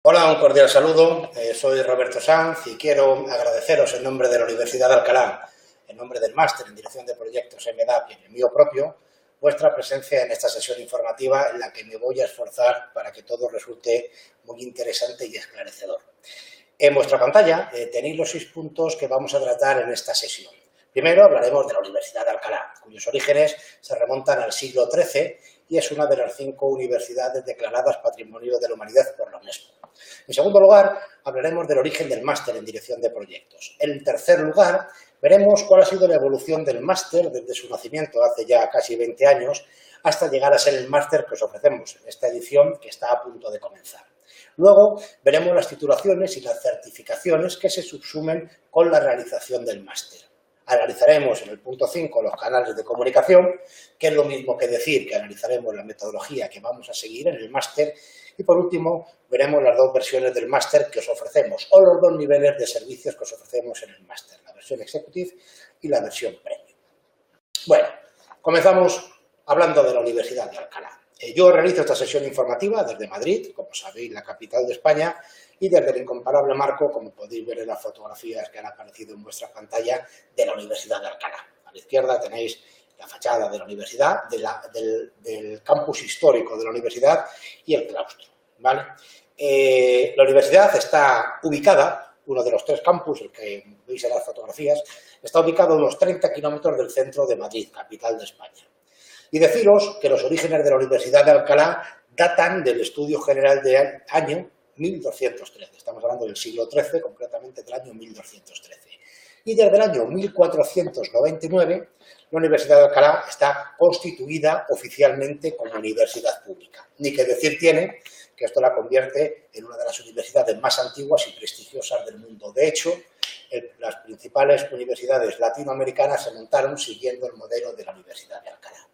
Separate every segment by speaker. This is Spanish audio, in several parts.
Speaker 1: Hola, un cordial saludo. Soy Roberto Sanz y quiero agradeceros en nombre de la Universidad de Alcalá, en nombre del Máster en Dirección de Proyectos EMEDAP y en el mío propio, vuestra presencia en esta sesión informativa en la que me voy a esforzar para que todo resulte muy interesante y esclarecedor. En vuestra pantalla tenéis los 6 puntos que vamos a tratar en esta sesión. Primero hablaremos de la Universidad de Alcalá, cuyos orígenes se remontan al siglo XIII y es una de las 5 universidades declaradas Patrimonio de la Humanidad por la UNESCO. En segundo lugar, hablaremos del origen del máster en dirección de proyectos. En tercer lugar, veremos cuál ha sido la evolución del máster desde su nacimiento hace ya casi 20 años hasta llegar a ser el máster que os ofrecemos en esta edición que está a punto de comenzar. Luego veremos las titulaciones y las certificaciones que se subsumen con la realización del máster. Analizaremos en el punto 5 los canales de comunicación, que es lo mismo que decir que analizaremos la metodología que vamos a seguir en el máster. Y por último, veremos las 2 versiones del máster que os ofrecemos, o los 2 niveles de servicios que os ofrecemos en el máster, la versión Executive y la versión Premium. Bueno, comenzamos hablando de la Universidad de Alcalá. Yo realizo esta sesión informativa desde Madrid, como sabéis, la capital de España, y desde el incomparable marco, como podéis ver en las fotografías que han aparecido en vuestra pantalla, de la Universidad de Alcalá. A la izquierda tenéis la fachada de la universidad, del campus histórico de la universidad y el claustro, ¿vale? La universidad está ubicada, uno de los 3 campus, el que veis en las fotografías, está ubicado a unos 30 kilómetros del centro de Madrid, capital de España. Y deciros que los orígenes de la Universidad de Alcalá datan del Estudio General del año 1213. Estamos hablando del siglo XIII, concretamente del año 1213. Y desde el año 1499, la Universidad de Alcalá está constituida oficialmente como universidad pública. Ni que decir tiene que esto la convierte en una de las universidades más antiguas y prestigiosas del mundo. De hecho, las principales universidades latinoamericanas se montaron siguiendo el modelo de la Universidad de Alcalá.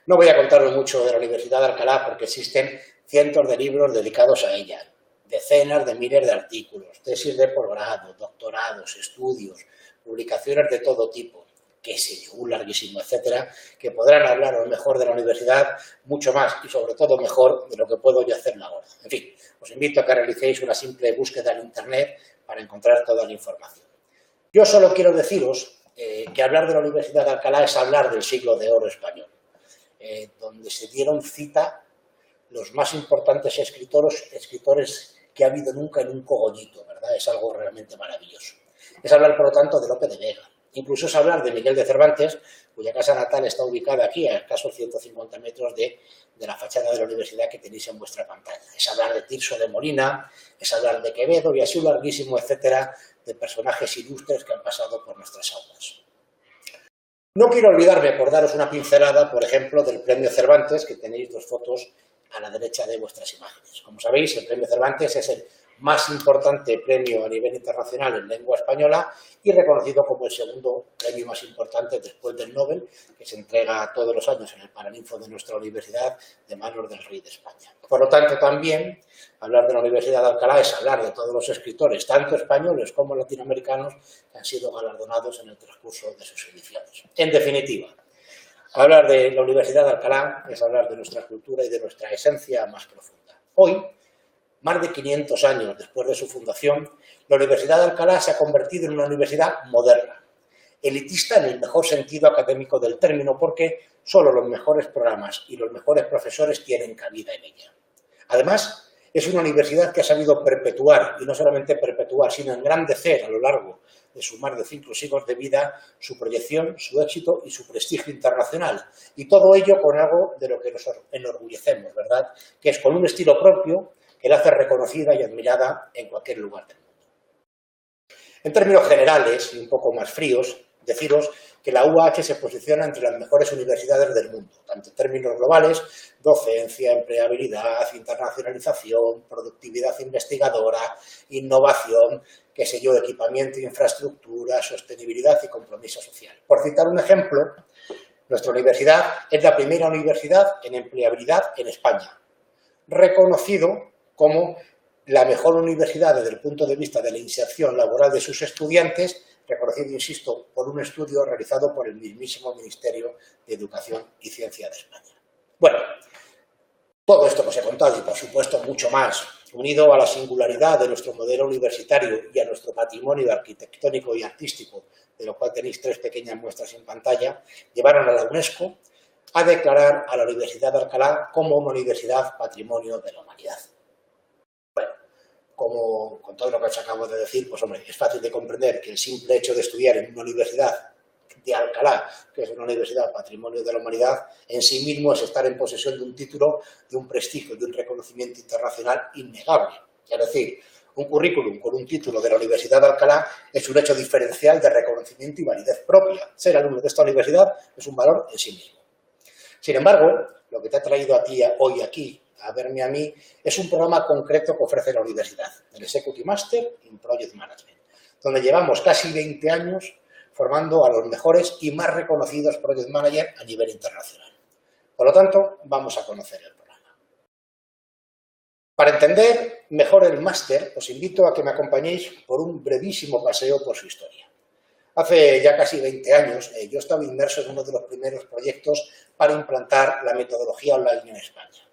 Speaker 1: No voy a contaros mucho de la Universidad de Alcalá porque existen cientos de libros dedicados a ella, decenas de miles de artículos, tesis de posgrado, doctorados, estudios, publicaciones de todo tipo, qué sé yo, un larguísimo, etcétera, que podrán hablaros mejor de la universidad, mucho más y sobre todo mejor de lo que puedo yo hacerlo ahora. En fin, os invito a que realicéis una simple búsqueda en Internet para encontrar toda la información. Yo solo quiero deciros que hablar de la Universidad de Alcalá es hablar del siglo de oro español, donde se dieron cita los más importantes escritores que ha habido nunca en un cogollito, ¿verdad? Es algo realmente maravilloso. Es hablar, por lo tanto, de Lope de Vega. Incluso es hablar de Miguel de Cervantes, cuya casa natal está ubicada aquí, a escasos 150 metros de la fachada de la universidad que tenéis en vuestra pantalla. Es hablar de Tirso de Molina, es hablar de Quevedo y así un larguísimo, etcétera, de personajes ilustres que han pasado por nuestras aulas. No quiero olvidarme por daros una pincelada, por ejemplo, del Premio Cervantes, que tenéis 2 fotos a la derecha de vuestras imágenes. Como sabéis, el Premio Cervantes es el más importante premio a nivel internacional en lengua española y reconocido como el segundo premio más importante después del Nobel, que se entrega todos los años en el Paraninfo de nuestra universidad de manos del Rey de España. Por lo tanto, también hablar de la Universidad de Alcalá es hablar de todos los escritores, tanto españoles como latinoamericanos, que han sido galardonados en el transcurso de sus ediciones. En definitiva, hablar de la Universidad de Alcalá es hablar de nuestra cultura y de nuestra esencia más profunda. Hoy, más de 500 años después de su fundación, la Universidad de Alcalá se ha convertido en una universidad moderna, elitista en el mejor sentido académico del término, porque solo los mejores programas y los mejores profesores tienen cabida en ella. Además, es una universidad que ha sabido perpetuar, y no solamente perpetuar, sino engrandecer a lo largo de sus más de 5 siglos de vida, su proyección, su éxito y su prestigio internacional. Y todo ello con algo de lo que nos enorgullecemos, ¿verdad? Que es con un estilo propio que la hace reconocida y admirada en cualquier lugar del mundo. En términos generales y un poco más fríos, deciros que la UAH se posiciona entre las mejores universidades del mundo, tanto en términos globales, docencia, empleabilidad, internacionalización, productividad investigadora, innovación, qué sé yo, equipamiento, infraestructura, sostenibilidad y compromiso social. Por citar un ejemplo, nuestra universidad es la primera universidad en empleabilidad en España, reconocido como la mejor universidad desde el punto de vista de la inserción laboral de sus estudiantes, reconocido, insisto, por un estudio realizado por el mismísimo Ministerio de Educación y Ciencia de España. Bueno, todo esto que os he contado y, por supuesto, mucho más, unido a la singularidad de nuestro modelo universitario y a nuestro patrimonio arquitectónico y artístico, de lo cual tenéis 3 pequeñas muestras en pantalla, llevaron a la UNESCO a declarar a la Universidad de Alcalá como una universidad patrimonio de la humanidad. Bueno, como con todo lo que os acabo de decir, pues hombre, es fácil de comprender que el simple hecho de estudiar en una universidad de Alcalá, que es una universidad patrimonio de la humanidad, en sí mismo es estar en posesión de un título, de un prestigio, de un reconocimiento internacional innegable. Es decir, un currículum con un título de la Universidad de Alcalá es un hecho diferencial de reconocimiento y validez propia. Ser alumno de esta universidad es un valor en sí mismo. Sin embargo, lo que te ha traído a ti hoy aquí, a verme a mí, es un programa concreto que ofrece la universidad, el Executive Master in Project Management, donde llevamos casi 20 años formando a los mejores y más reconocidos Project Managers a nivel internacional. Por lo tanto, vamos a conocer el programa. Para entender mejor el máster, os invito a que me acompañéis por un brevísimo paseo por su historia. Hace ya casi 20 años yo estaba inmerso en uno de los primeros proyectos para implantar la metodología online en España.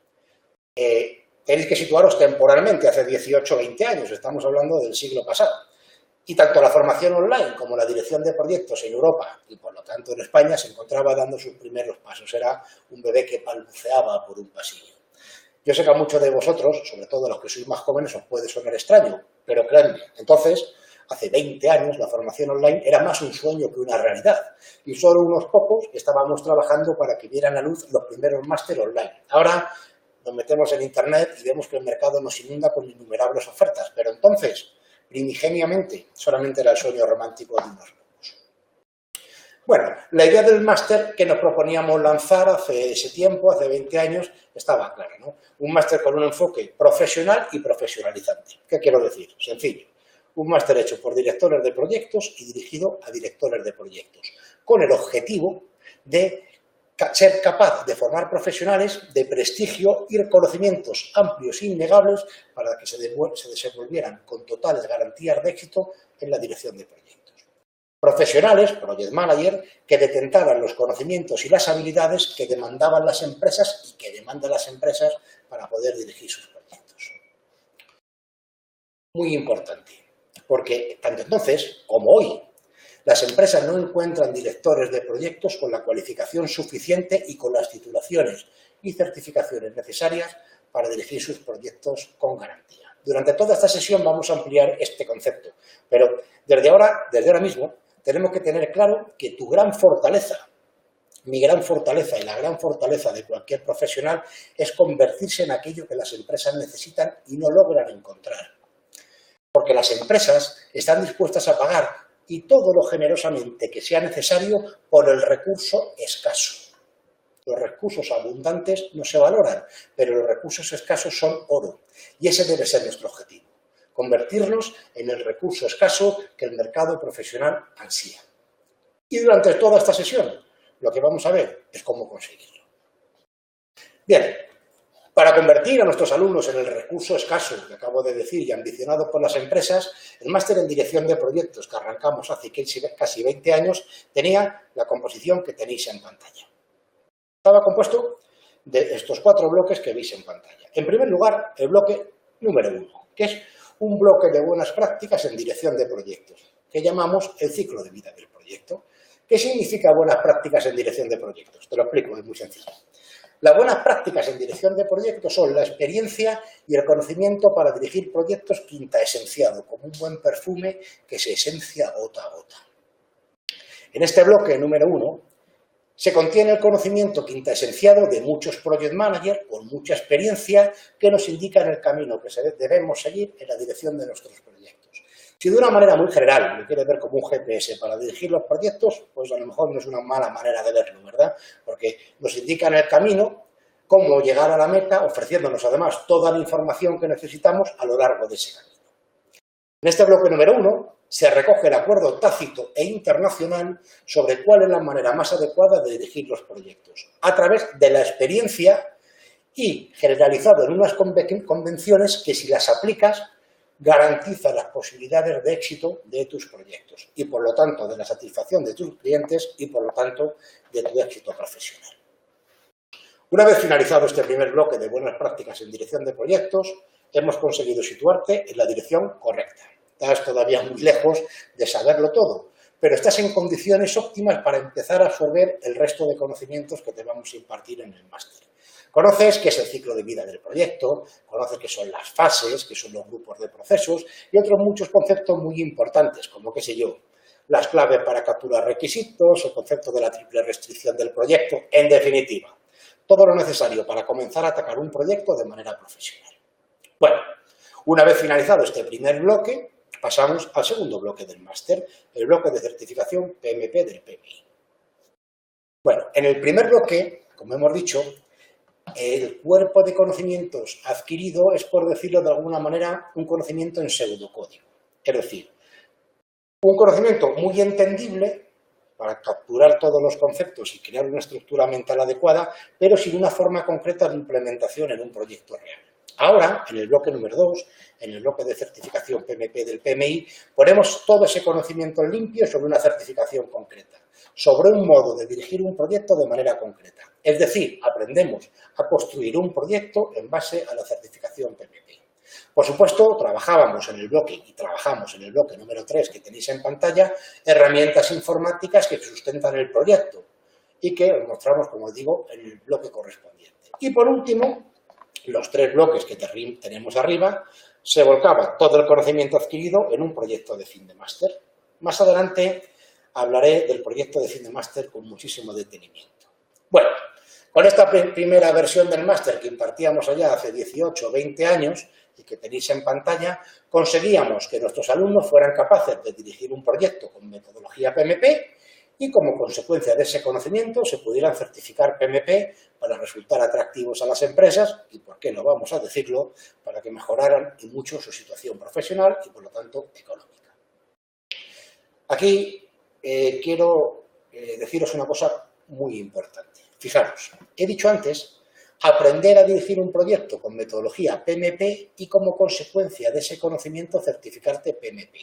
Speaker 1: Tenéis que situaros temporalmente, hace 18 o 20 años, estamos hablando del siglo pasado. Y tanto la formación online como la dirección de proyectos en Europa y por lo tanto en España se encontraba dando sus primeros pasos. Era un bebé que balbuceaba por un pasillo. Yo sé que a muchos de vosotros, sobre todo a los que sois más jóvenes, os puede sonar extraño, pero créanme, entonces, hace 20 años, la formación online era más un sueño que una realidad y solo unos pocos estábamos trabajando para que vieran a luz los primeros máster online. Ahora nos metemos en Internet y vemos que el mercado nos inunda con innumerables ofertas, pero entonces, primigeniamente, solamente era el sueño romántico de unos pocos. Bueno, la idea del máster que nos proponíamos lanzar hace ese tiempo, hace 20 años, estaba clara, ¿no? Un máster con un enfoque profesional y profesionalizante. ¿Qué quiero decir? Sencillo. Un máster hecho por directores de proyectos y dirigido a directores de proyectos, con el objetivo de ser capaz de formar profesionales de prestigio y reconocimientos amplios e innegables para que se desenvolvieran con totales garantías de éxito en la dirección de proyectos. Profesionales, project manager, que detentaran los conocimientos y las habilidades que demandaban las empresas y que demandan las empresas para poder dirigir sus proyectos. Muy importante, porque tanto entonces como hoy, las empresas no encuentran directores de proyectos con la cualificación suficiente y con las titulaciones y certificaciones necesarias para dirigir sus proyectos con garantía. Durante toda esta sesión vamos a ampliar este concepto, pero desde ahora mismo, tenemos que tener claro que tu gran fortaleza, mi gran fortaleza y la gran fortaleza de cualquier profesional es convertirse en aquello que las empresas necesitan y no logran encontrar. Porque las empresas están dispuestas a pagar y todo lo generosamente que sea necesario por el recurso escaso. Los recursos abundantes no se valoran, pero los recursos escasos son oro. Y ese debe ser nuestro objetivo, convertirlos en el recurso escaso que el mercado profesional ansía. Y durante toda esta sesión, lo que vamos a ver es cómo conseguirlo. Bien. Para convertir a nuestros alumnos en el recurso escaso que acabo de decir y ambicionado por las empresas, el máster en dirección de proyectos que arrancamos hace casi 20 años tenía la composición que tenéis en pantalla. Estaba compuesto de estos 4 bloques que veis en pantalla. En primer lugar, el bloque número 1, que es un bloque de buenas prácticas en dirección de proyectos, que llamamos el ciclo de vida del proyecto. ¿Qué significa buenas prácticas en dirección de proyectos? Te lo explico, es muy sencillo. Las buenas prácticas en dirección de proyectos son la experiencia y el conocimiento para dirigir proyectos quintaesenciado, como un buen perfume que se esencia gota a gota. En este bloque número 1 se contiene el conocimiento quintaesenciado de muchos project managers con mucha experiencia que nos indican el camino que debemos seguir en la dirección de nuestros proyectos. Si de una manera muy general lo quieres ver como un GPS para dirigir los proyectos, pues a lo mejor no es una mala manera de verlo, ¿verdad? Porque nos indican el camino, cómo llegar a la meta, ofreciéndonos además toda la información que necesitamos a lo largo de ese camino. En este bloque número 1 se recoge el acuerdo tácito e internacional sobre cuál es la manera más adecuada de dirigir los proyectos, a través de la experiencia y generalizado en unas convenciones que si las aplicas garantiza las posibilidades de éxito de tus proyectos y, por lo tanto, de la satisfacción de tus clientes y, por lo tanto, de tu éxito profesional. Una vez finalizado este primer bloque de buenas prácticas en dirección de proyectos, hemos conseguido situarte en la dirección correcta. Estás todavía muy lejos de saberlo todo, pero estás en condiciones óptimas para empezar a absorber el resto de conocimientos que te vamos a impartir en el máster. Conoces qué es el ciclo de vida del proyecto, conoces qué son las fases, qué son los grupos de procesos y otros muchos conceptos muy importantes, como, qué sé yo, las claves para capturar requisitos, el concepto de la triple restricción del proyecto, en definitiva, todo lo necesario para comenzar a atacar un proyecto de manera profesional. Bueno, una vez finalizado este primer bloque, pasamos al segundo bloque del máster, el bloque de certificación PMP del PMI. Bueno, en el primer bloque, como hemos dicho, el cuerpo de conocimientos adquirido es, por decirlo de alguna manera, un conocimiento en pseudocódigo. Es decir, un conocimiento muy entendible para capturar todos los conceptos y crear una estructura mental adecuada, pero sin una forma concreta de implementación en un proyecto real. Ahora, en el bloque número 2, en el bloque de certificación PMP del PMI, ponemos todo ese conocimiento limpio sobre una certificación concreta, sobre un modo de dirigir un proyecto de manera concreta. Es decir, aprendemos a construir un proyecto en base a la certificación PMP. Por supuesto, trabajábamos en el bloque y trabajamos en el bloque número 3 que tenéis en pantalla, herramientas informáticas que sustentan el proyecto y que os mostramos, como os digo, en el bloque correspondiente. Y por último, los 3 bloques que tenemos arriba, se volcaba todo el conocimiento adquirido en un proyecto de fin de máster. Más adelante hablaré del proyecto de fin de máster con muchísimo detenimiento. Bueno, con esta primera versión del máster que impartíamos allá hace 18 o 20 años y que tenéis en pantalla, conseguíamos que nuestros alumnos fueran capaces de dirigir un proyecto con metodología PMP y como consecuencia de ese conocimiento se pudieran certificar PMP para resultar atractivos a las empresas y, por qué no vamos a decirlo, para que mejoraran y mucho su situación profesional y, por lo tanto, económica. Aquí quiero deciros una cosa muy importante. Fijaros, he dicho antes, aprender a dirigir un proyecto con metodología PMP y, como consecuencia de ese conocimiento, certificarte PMP.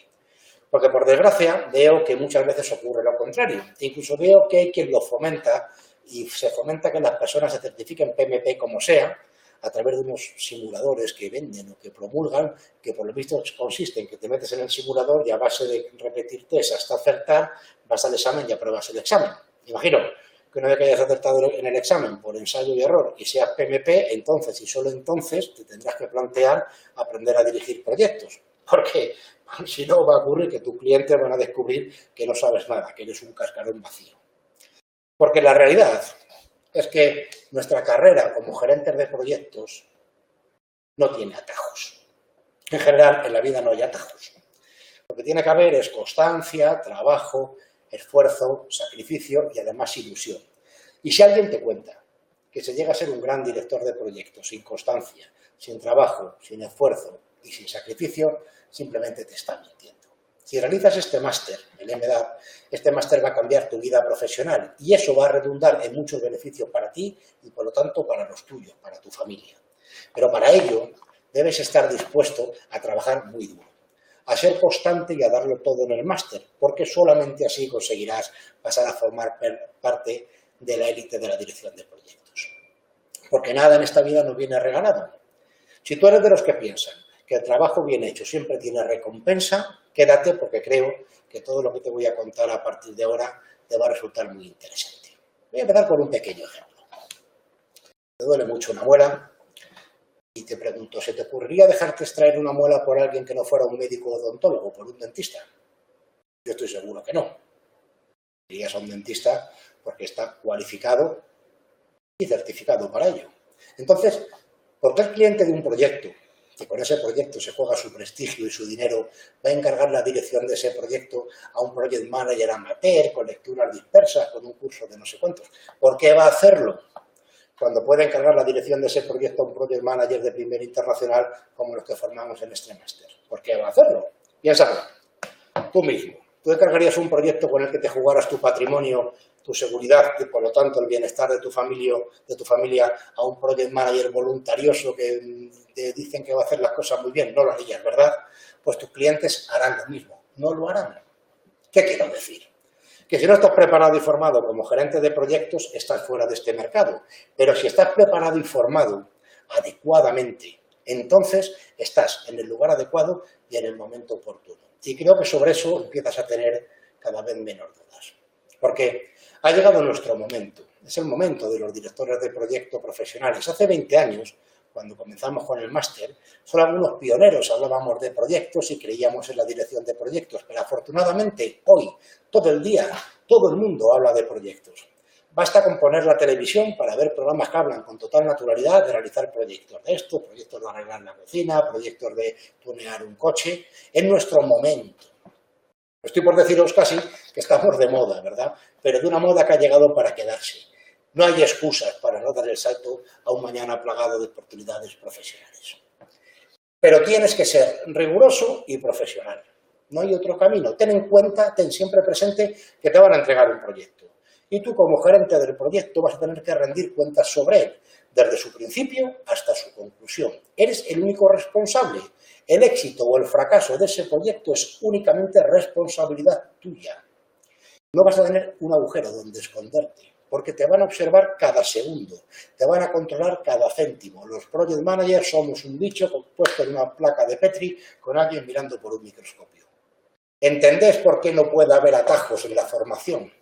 Speaker 1: Porque, por desgracia, veo que muchas veces ocurre lo contrario. Incluso veo que hay quien lo fomenta y se fomenta que las personas se certifiquen PMP como sea, a través de unos simuladores que venden o que promulgan, que por lo visto consiste en que te metes en el simulador y a base de repetir test hasta acertar, vas al examen y apruebas el examen. Imagino que una vez que hayas acertado en el examen por ensayo y error y seas PMP, entonces y solo entonces te tendrás que plantear aprender a dirigir proyectos. Porque si no, va a ocurrir que tus clientes van a descubrir que no sabes nada, que eres un cascarón vacío. Porque la realidad es que nuestra carrera como gerentes de proyectos no tiene atajos. En general, en la vida no hay atajos. Lo que tiene que haber es constancia, trabajo, esfuerzo, sacrificio y además ilusión. Y si alguien te cuenta que se llega a ser un gran director de proyectos sin constancia, sin trabajo, sin esfuerzo y sin sacrificio, simplemente te está mintiendo. Si realizas este máster, el MDAP, este máster va a cambiar tu vida profesional y eso va a redundar en muchos beneficios para ti y, por lo tanto, para los tuyos, para tu familia. Pero para ello debes estar dispuesto a trabajar muy duro, a ser constante y a darlo todo en el máster, porque solamente así conseguirás pasar a formar parte de la élite de la dirección de proyectos. Porque nada en esta vida nos viene regalado. Si tú eres de los que piensan que el trabajo bien hecho siempre tiene recompensa, quédate porque creo que todo lo que te voy a contar a partir de ahora te va a resultar muy interesante. Voy a empezar con un pequeño ejemplo. Te duele mucho una muela y te pregunto, ¿se te ocurriría dejarte extraer una muela por alguien que no fuera un médico odontólogo, por un dentista? Yo estoy seguro que no. Irías a un dentista porque está cualificado y certificado para ello. Entonces, ¿por qué el cliente de un proyecto, que con ese proyecto se juega su prestigio y su dinero, va a encargar la dirección de ese proyecto a un project manager amateur, con lecturas dispersas, con un curso de no sé cuántos? ¿Por qué va a hacerlo cuando puede encargar la dirección de ese proyecto a un project manager de primer internacional como los que formamos en este máster? ¿Por qué va a hacerlo? Piénsalo, tú mismo. ¿Tú encargarías un proyecto con el que te jugaras tu patrimonio, tu seguridad y, por lo tanto, el bienestar de tu familia a un project manager voluntarioso que te dicen que va a hacer las cosas muy bien? No lo harías, ¿verdad? Pues tus clientes harán lo mismo, no lo harán. ¿Qué quiero decir? Que si no estás preparado y formado como gerente de proyectos, estás fuera de este mercado. Pero si estás preparado y formado adecuadamente entonces estás en el lugar adecuado y en el momento oportuno. Y creo que sobre eso empiezas a tener cada vez menos dudas. Porque ha llegado nuestro momento. Es el momento de los directores de proyecto profesionales. Hace 20 años, cuando comenzamos con el máster, solo algunos pioneros hablábamos de proyectos y creíamos en la dirección de proyectos. Pero afortunadamente, hoy, todo el día, todo el mundo habla de proyectos. Basta con poner la televisión para ver programas que hablan con total naturalidad de realizar proyectos de esto, proyectos de arreglar la cocina, proyectos de tunear un coche. Es nuestro momento. Estoy por deciros casi que estamos de moda, ¿verdad? Pero de una moda que ha llegado para quedarse. No hay excusas para no dar el salto a un mañana plagado de oportunidades profesionales. Pero tienes que ser riguroso y profesional. No hay otro camino. Ten en cuenta, ten siempre presente que te van a entregar un proyecto. Y tú, como gerente del proyecto, vas a tener que rendir cuentas sobre él, desde su principio hasta su conclusión. Eres el único responsable. El éxito o el fracaso de ese proyecto es únicamente responsabilidad tuya. No vas a tener un agujero donde esconderte, porque te van a observar cada segundo, te van a controlar cada céntimo. Los project managers somos un bicho puesto en una placa de Petri con alguien mirando por un microscopio. ¿Entendéis por qué no puede haber atajos en la formación?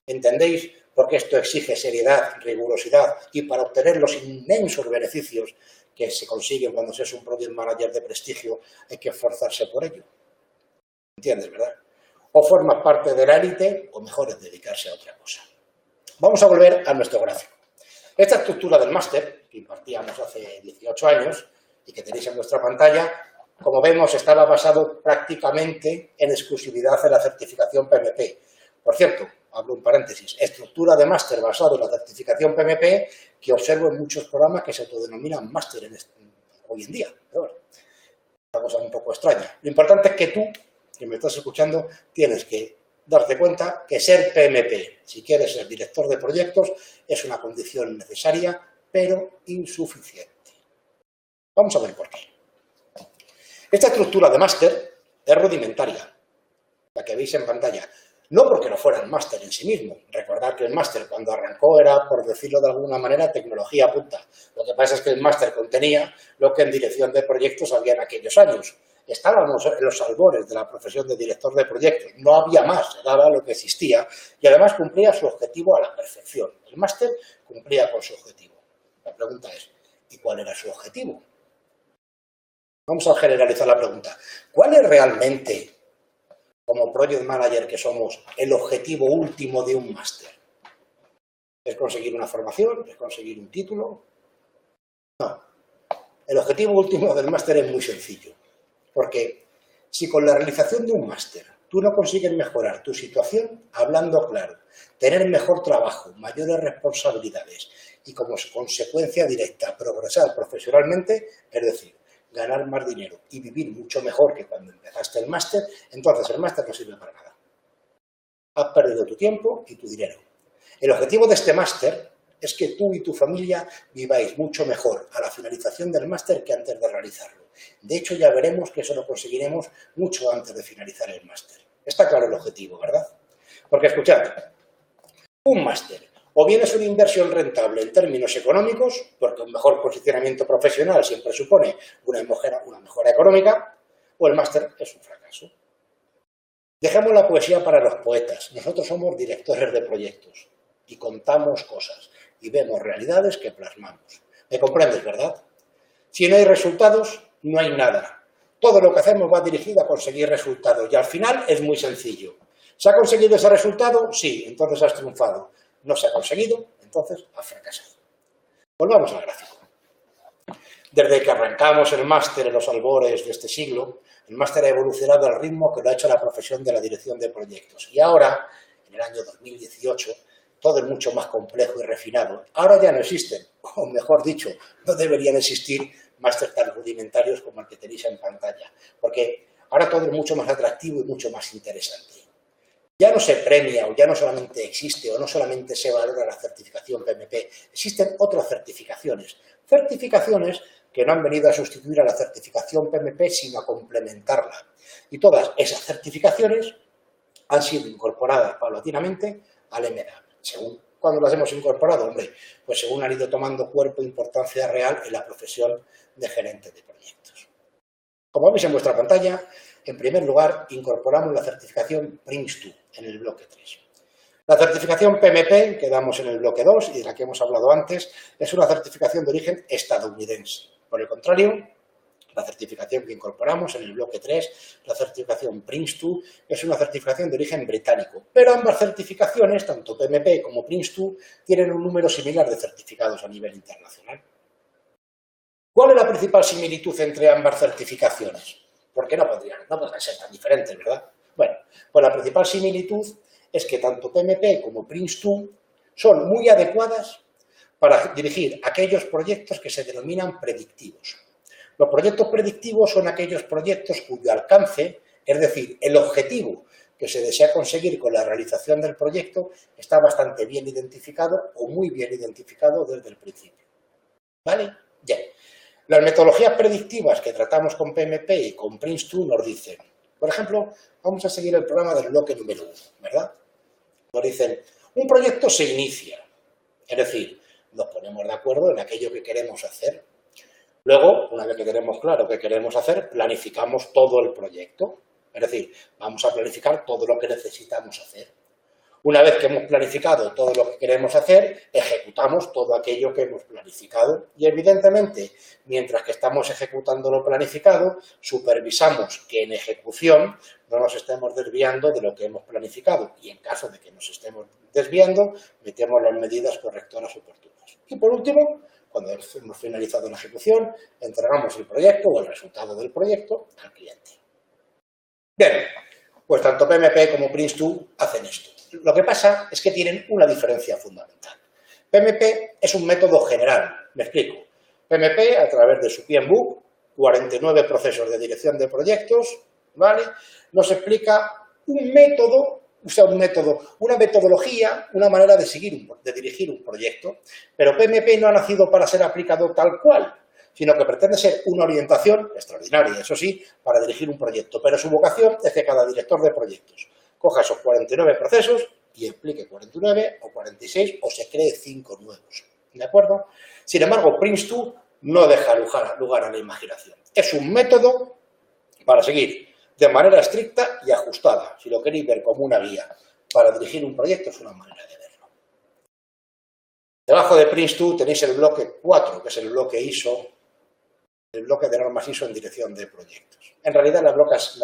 Speaker 1: ¿Entendéis por qué esto exige seriedad, rigurosidad y para obtener los inmensos beneficios que se consiguen cuando se es un project manager de prestigio hay que esforzarse por ello? ¿Entiendes, verdad? O formas parte de la élite o mejor es dedicarse a otra cosa. Vamos a volver a nuestro gráfico. Esta estructura del máster, que impartíamos hace 18 años y que tenéis en vuestra pantalla, como vemos, estaba basado prácticamente en exclusividad en la certificación PMP. Por cierto, hablo un paréntesis, estructura de máster basado en la certificación PMP que observo en muchos programas que se autodenominan máster hoy en día. Pero bueno, una cosa un poco extraña. Lo importante es que tú, que me estás escuchando, tienes que darte cuenta que ser PMP, si quieres ser director de proyectos, es una condición necesaria, pero insuficiente. Vamos a ver por qué. Esta estructura de máster es rudimentaria, la que veis en pantalla. No porque no fuera el máster en sí mismo. Recordad que el máster cuando arrancó era, por decirlo de alguna manera, tecnología punta. Lo que pasa es que el máster contenía lo que en dirección de proyectos había en aquellos años. Estábamos en los albores de la profesión de director de proyectos. No había más, se daba lo que existía y además cumplía su objetivo a la perfección. El máster cumplía con su objetivo. La pregunta es, ¿y cuál era su objetivo? Vamos a generalizar la pregunta. ¿Cuál es realmente, como project manager que somos, el objetivo último de un máster? ¿Es conseguir una formación? ¿Es conseguir un título? No. El objetivo último del máster es muy sencillo. Porque si con la realización de un máster tú no consigues mejorar tu situación, hablando claro, tener mejor trabajo, mayores responsabilidades y como consecuencia directa progresar profesionalmente, es decir, ganar más dinero y vivir mucho mejor que cuando empezaste el máster, entonces el máster no sirve para nada. Has perdido tu tiempo y tu dinero. El objetivo de este máster es que tú y tu familia viváis mucho mejor a la finalización del máster que antes de realizarlo. De hecho, ya veremos que eso lo conseguiremos mucho antes de finalizar el máster. Está claro el objetivo, ¿verdad? Porque, escuchad, un máster o bien es una inversión rentable en términos económicos, porque un mejor posicionamiento profesional siempre supone una mejora económica, o el máster es un fracaso. Dejemos la poesía para los poetas. Nosotros somos directores de proyectos y contamos cosas y vemos realidades que plasmamos. ¿Me comprendes, verdad? Si no hay resultados, no hay nada. Todo lo que hacemos va dirigido a conseguir resultados y al final es muy sencillo. ¿Se ha conseguido ese resultado? Sí, entonces has triunfado. No se ha conseguido, entonces has fracasado. Volvamos al gráfico. Desde que arrancamos el máster en los albores de este siglo, el máster ha evolucionado al ritmo que lo ha hecho la profesión de la dirección de proyectos. Y ahora, en el año 2018, todo es mucho más complejo y refinado. Ahora ya no existen, o mejor dicho, no deberían existir másteres tan rudimentarios como el que tenéis en pantalla, porque ahora todo es mucho más atractivo y mucho más interesante. Ya no se premia o ya no solamente existe o no solamente se valora la certificación PMP, existen otras certificaciones. Certificaciones que no han venido a sustituir a la certificación PMP, sino a complementarla. Y todas esas certificaciones han sido incorporadas paulatinamente al MDAP, según ¿Cuándo las hemos incorporado? Hombre, pues según han ido tomando cuerpo e importancia real en la profesión de gerente de proyectos. Como veis en vuestra pantalla, en primer lugar incorporamos la certificación PRINCE2 en el bloque 3. La certificación PMP, que damos en el bloque 2 y de la que hemos hablado antes, es una certificación de origen estadounidense. Por el contrario, la certificación que incorporamos en el bloque 3, la certificación PRINCE2, es una certificación de origen británico. Pero ambas certificaciones, tanto PMP como PRINCE2, tienen un número similar de certificados a nivel internacional. ¿Cuál es la principal similitud entre ambas certificaciones? Porque no podrían ser tan diferentes, ¿verdad? Bueno, pues la principal similitud es que tanto PMP como PRINCE2 son muy adecuadas para dirigir aquellos proyectos que se denominan predictivos. Los proyectos predictivos son aquellos proyectos cuyo alcance, es decir, el objetivo que se desea conseguir con la realización del proyecto, está bastante bien identificado o muy bien identificado desde el principio. ¿Vale? Bien. Las metodologías predictivas que tratamos con PMP y con PRINCE2 nos dicen, por ejemplo, vamos a seguir el programa del bloque número 1, ¿verdad? Nos dicen, un proyecto se inicia, es decir, nos ponemos de acuerdo en aquello que queremos hacer. Luego, una vez que tenemos claro qué queremos hacer, planificamos todo el proyecto. Es decir, vamos a planificar todo lo que necesitamos hacer. Una vez que hemos planificado todo lo que queremos hacer, ejecutamos todo aquello que hemos planificado. Y, evidentemente, mientras que estamos ejecutando lo planificado, supervisamos que en ejecución no nos estemos desviando de lo que hemos planificado. Y, en caso de que nos estemos desviando, metemos las medidas correctoras oportunas. Y, por último, cuando hemos finalizado la ejecución, entregamos el proyecto o el resultado del proyecto al cliente. Bien, pues tanto PMP como PRINCE2 hacen esto. Lo que pasa es que tienen una diferencia fundamental. PMP es un método general, me explico. PMP, a través de su PMBOK, 49 procesos de dirección de proyectos, ¿vale? Nos explica un método, una metodología, una manera de dirigir un proyecto, pero PMP no ha nacido para ser aplicado tal cual, sino que pretende ser una orientación extraordinaria, eso sí, para dirigir un proyecto, pero su vocación es que cada director de proyectos coja esos 49 procesos y explique 49 o 46 o se cree 5 nuevos, ¿de acuerdo? Sin embargo, PRINCE2 no deja lugar a la imaginación. Es un método para seguir de manera estricta y ajustada. Si lo queréis ver como una guía para dirigir un proyecto, es una manera de verlo. Debajo de PRINCE2 tenéis el bloque 4, que es el bloque ISO, el bloque de normas ISO en dirección de proyectos. En realidad, las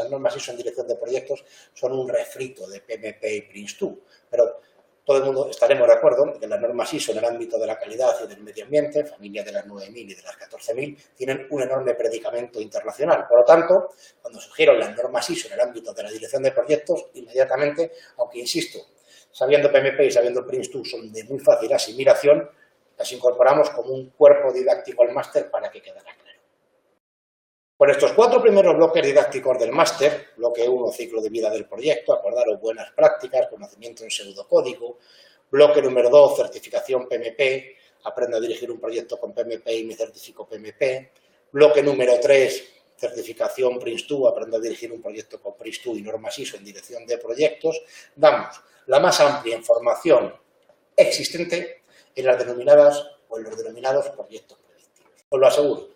Speaker 1: normas ISO en dirección de proyectos son un refrito de PMP y PRINCE2, pero todo el mundo estaremos de acuerdo en que las normas ISO en el ámbito de la calidad y del medio ambiente, familia de las 9000 y de las 14000, tienen un enorme predicamento internacional. Por lo tanto, cuando surgieron las normas ISO en el ámbito de la dirección de proyectos, inmediatamente, aunque insisto, sabiendo PMP y sabiendo PRINCE2 son de muy fácil asimilación, las incorporamos como un cuerpo didáctico al máster para que quedara claro. Con estos 4 primeros bloques didácticos del máster, bloque 1, ciclo de vida del proyecto, acordaros buenas prácticas, conocimiento en pseudocódigo, bloque número 2, certificación PMP, aprendo a dirigir un proyecto con PMP y me certifico PMP, bloque número 3, certificación PRINCE2, aprendo a dirigir un proyecto con PRINCE2 y normas ISO en dirección de proyectos, damos la más amplia información existente en las denominadas o en los denominados proyectos predictivos. Os lo aseguro.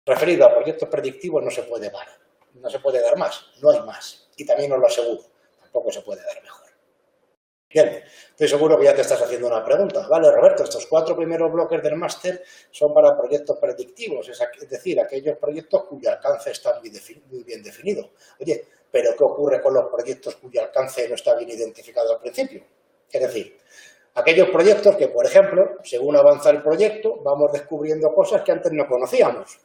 Speaker 1: Referido a proyectos predictivos no se puede dar más, no hay más. Y también os lo aseguro, tampoco se puede dar mejor. Bien, estoy seguro que ya te estás haciendo una pregunta. Vale, Roberto, estos 4 primeros bloques del máster son para proyectos predictivos, es decir, aquellos proyectos cuyo alcance está muy bien definido. Oye, pero ¿qué ocurre con los proyectos cuyo alcance no está bien identificado al principio? Es decir, aquellos proyectos que, por ejemplo, según avanza el proyecto, vamos descubriendo cosas que antes no conocíamos.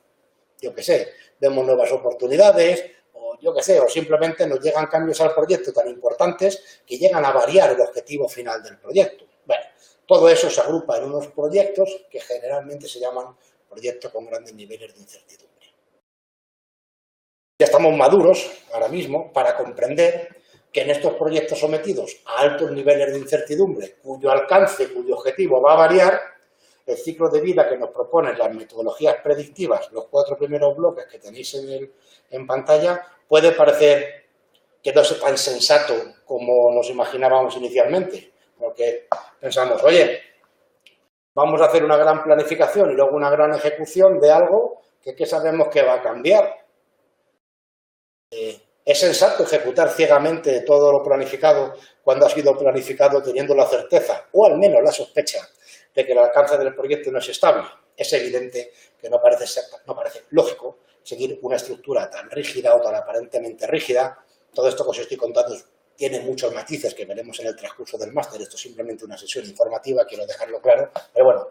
Speaker 1: Yo qué sé, vemos nuevas oportunidades, o yo qué sé, o simplemente nos llegan cambios al proyecto tan importantes que llegan a variar el objetivo final del proyecto. Bueno, todo eso se agrupa en unos proyectos que generalmente se llaman proyectos con grandes niveles de incertidumbre. Ya estamos maduros ahora mismo para comprender que en estos proyectos sometidos a altos niveles de incertidumbre, cuyo alcance, cuyo objetivo va a variar, el ciclo de vida que nos proponen las metodologías predictivas, los 4 primeros bloques que tenéis en pantalla, puede parecer que no sea tan sensato como nos imaginábamos inicialmente. porque pensamos, oye, vamos a hacer una gran planificación y luego una gran ejecución de algo que sabemos que va a cambiar. ¿Es sensato ejecutar ciegamente todo lo planificado cuando ha sido planificado teniendo la certeza, o al menos la sospecha, de que el alcance del proyecto no es estable? Es evidente que no parece lógico seguir una estructura tan rígida o tan aparentemente rígida. Todo esto que os estoy contando tiene muchos matices que veremos en el transcurso del máster. Esto es simplemente una sesión informativa, quiero dejarlo claro. Pero bueno,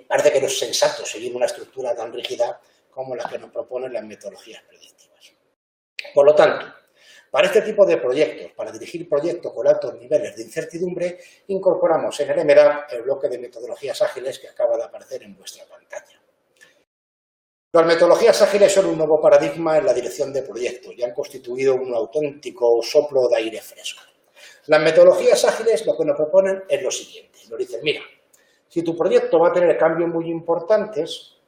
Speaker 1: parece que no es sensato seguir una estructura tan rígida como la que nos proponen las metodologías predictivas. Por lo tanto, para este tipo de proyectos, para dirigir proyectos con altos niveles de incertidumbre, incorporamos en el MDAP el bloque de metodologías ágiles que acaba de aparecer en vuestra pantalla. Las metodologías ágiles son un nuevo paradigma en la dirección de proyectos y han constituido un auténtico soplo de aire fresco. Las metodologías ágiles lo que nos proponen es lo siguiente. Nos dicen, mira, si tu proyecto va a tener cambios muy importantes,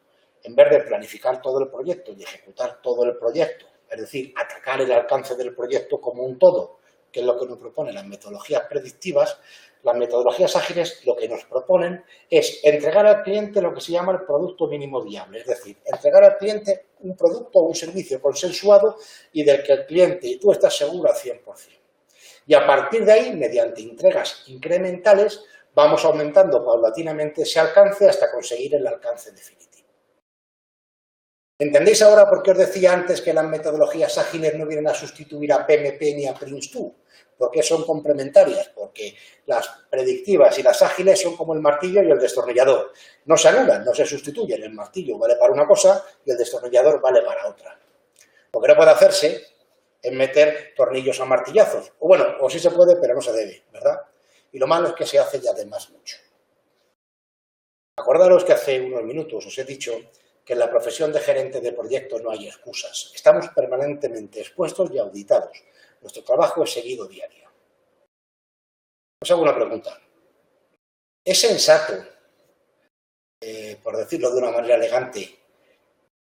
Speaker 1: en vez de planificar todo el proyecto y ejecutar todo el proyecto, es decir, atacar el alcance del proyecto como un todo, que es lo que nos proponen las metodologías predictivas, las metodologías ágiles lo que nos proponen es entregar al cliente lo que se llama el producto mínimo viable, es decir, entregar al cliente un producto o un servicio consensuado y del que el cliente y tú estás seguro al 100%. Y a partir de ahí, mediante entregas incrementales, vamos aumentando paulatinamente ese alcance hasta conseguir el alcance definitivo. ¿Entendéis ahora por qué os decía antes que las metodologías ágiles no vienen a sustituir a PMP ni a Prince2? ¿Por qué son complementarias? Porque las predictivas y las ágiles son como el martillo y el destornillador. No se anulan, no se sustituyen. El martillo vale para una cosa y el destornillador vale para otra. Lo que no puede hacerse es meter tornillos a martillazos. O bueno, o sí se puede, pero no se debe, ¿verdad? Y lo malo es que se hace y además mucho. Acordaros que hace unos minutos os he dicho que en la profesión de gerente de proyectos no hay excusas. Estamos permanentemente expuestos y auditados. Nuestro trabajo es seguido diario. Os hago una pregunta. ¿Es sensato, por decirlo de una manera elegante,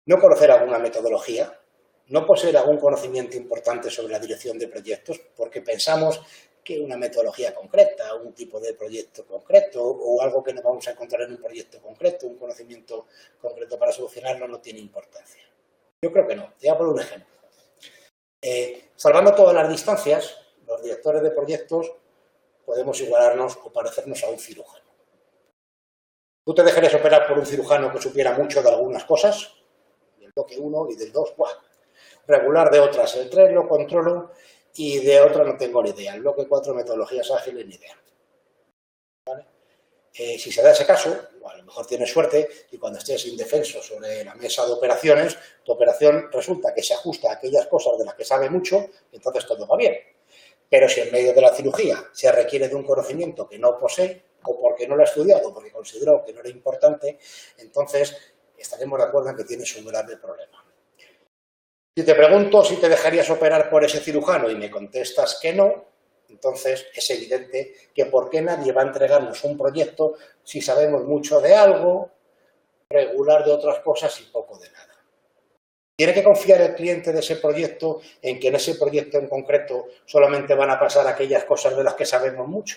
Speaker 1: no conocer alguna metodología, no poseer algún conocimiento importante sobre la dirección de proyectos, porque pensamos que una metodología concreta, un tipo de proyecto concreto o algo que no vamos a encontrar en un proyecto concreto, un conocimiento concreto para solucionarlo no tiene importancia? Yo creo que no. Te voy a poner un ejemplo. Salvando todas las distancias, los directores de proyectos podemos igualarnos o parecernos a un cirujano. ¿Tú te dejarías operar por un cirujano que supiera mucho de algunas cosas? Del bloque 1 y del 2, ¡buah! Regular de otras. El 3 lo controlo y de otra no tengo ni idea. El bloque 4, metodologías ágiles, ni idea. ¿Vale? Si se da ese caso, o a lo mejor tienes suerte y cuando estés indefenso sobre la mesa de operaciones, tu operación resulta que se ajusta a aquellas cosas de las que sabe mucho y entonces todo va bien. Pero si en medio de la cirugía se requiere de un conocimiento que no posee o porque no lo ha estudiado o porque consideró que no era importante, entonces estaremos de acuerdo en que tienes un grave problema. Si te pregunto si te dejarías operar por ese cirujano y me contestas que no, entonces es evidente que por qué nadie va a entregarnos un proyecto si sabemos mucho de algo, regular de otras cosas y poco de nada. ¿Tiene que confiar el cliente de ese proyecto en que en ese proyecto en concreto solamente van a pasar aquellas cosas de las que sabemos mucho?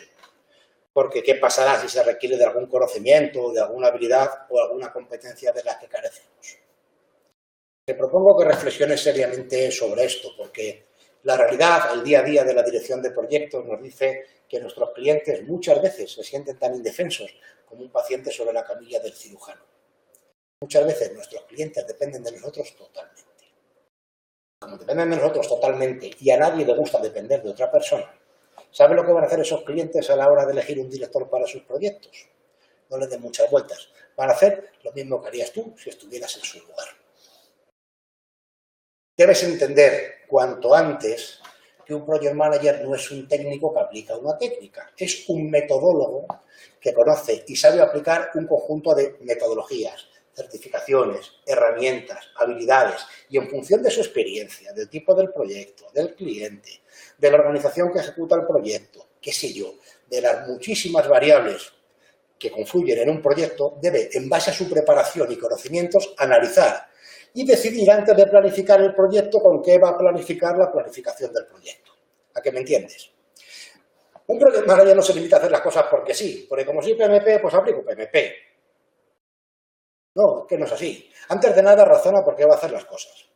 Speaker 1: Porque ¿qué pasará si se requiere de algún conocimiento, de alguna habilidad o alguna competencia de las que carecemos? Te propongo que reflexiones seriamente sobre esto, porque la realidad, el día a día de la dirección de proyectos nos dice que nuestros clientes muchas veces se sienten tan indefensos como un paciente sobre la camilla del cirujano. Muchas veces nuestros clientes dependen de nosotros totalmente. Como dependen de nosotros totalmente y a nadie le gusta depender de otra persona, ¿sabe lo que van a hacer esos clientes a la hora de elegir un director para sus proyectos? No les den muchas vueltas. Van a hacer lo mismo que harías tú si estuvieras en su lugar. Debes entender cuanto antes que un project manager no es un técnico que aplica una técnica, es un metodólogo que conoce y sabe aplicar un conjunto de metodologías, certificaciones, herramientas, habilidades y en función de su experiencia, del tipo del proyecto, del cliente, de la organización que ejecuta el proyecto, qué sé yo, de las muchísimas variables que confluyen en un proyecto, debe, en base a su preparación y conocimientos, analizar y decidir antes de planificar el proyecto con qué va a planificar la planificación del proyecto. ¿A qué me entiendes? Un project manager no se limita a hacer las cosas porque sí, porque como soy PMP, pues aplico PMP. No, que no es así. Antes de nada, razona por qué va a hacer las cosas.